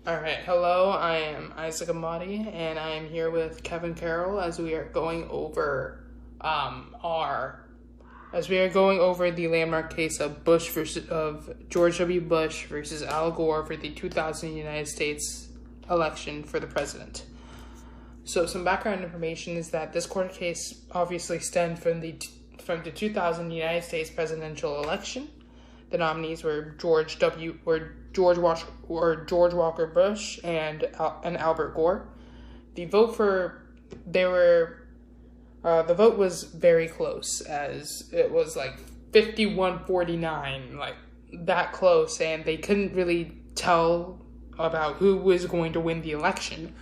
Alright, hello, I am Isaac Amati, and I am here with Kevin Carroll as we are going over the landmark case of George W. Bush versus Al Gore for the 2000 United States election for the president. So some background information is that this court case obviously stemmed from the 2000 United States presidential election. The nominees were George Walker Bush and Albert Gore. The vote was very close, as it was like 51-49, like that close, and they couldn't really tell about who was going to win the election,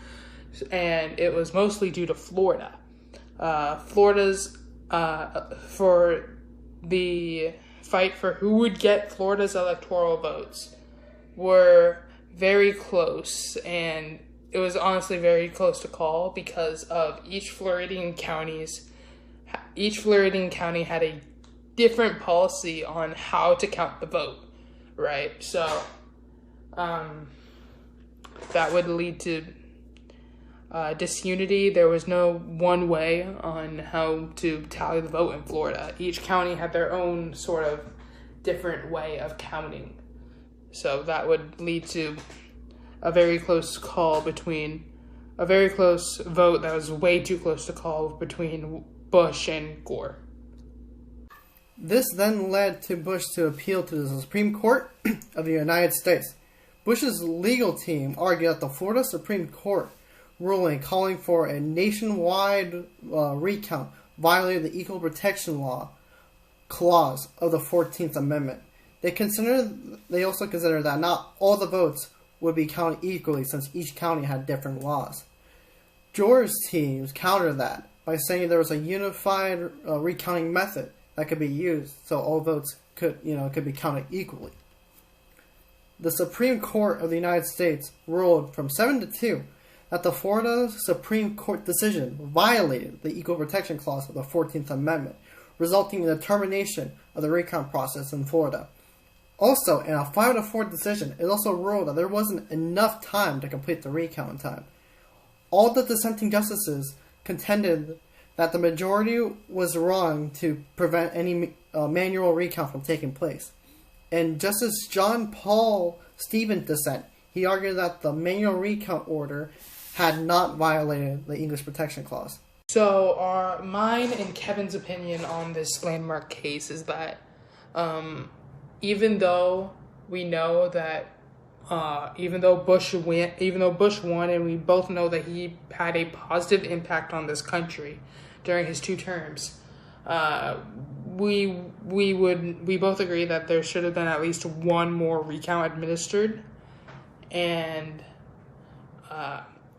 and it was mostly due to Florida. Florida's for the fight for who would get Florida's electoral votes were very close, and it was honestly very close to call because of each Floridian county had a different policy on how to count the vote, right? So that would lead to disunity. There was no one way on how to tally the vote in Florida. Each county had their own sort of different way of counting. So that would lead to a very close vote that was way too close to call between Bush and Gore. This then led to Bush to appeal to the Supreme Court of the United States. Bush's legal team argued that the Florida Supreme Court ruling calling for a nationwide recount violated the Equal Protection Law clause of the 14th Amendment. They also considered that not all the votes would be counted equally since each county had different laws. Gore's teams countered that by saying there was a unified recounting method that could be used so all votes could be counted equally. The Supreme Court of the United States ruled from 7-2 that the Florida Supreme Court decision violated the Equal Protection Clause of the 14th Amendment, resulting in the termination of the recount process in Florida. Also, in a 5-4 decision, it also ruled that there wasn't enough time to complete the recount in time. All the dissenting justices contended that the majority was wrong to prevent any manual recount from taking place. In Justice John Paul Stevens' dissent, he argued that the manual recount order had not violated the English Protection Clause. So mine and Kevin's opinion on this landmark case is that even though we know that even though Bush won, and we both know that he had a positive impact on this country during his 2 terms, we both agree that there should have been at least one more recount administered, and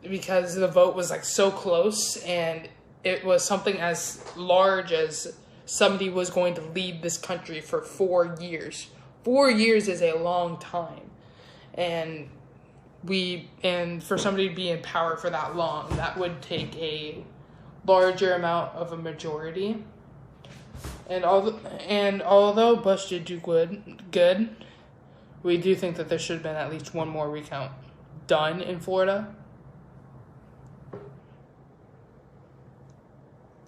because the vote was like so close, and it was something as large as somebody was going to lead this country for 4 years. 4 years is a long time, and for somebody to be in power for that long, that would take a larger amount of a majority. And although Bush did do good, we do think that there should have been at least one more recount done in Florida.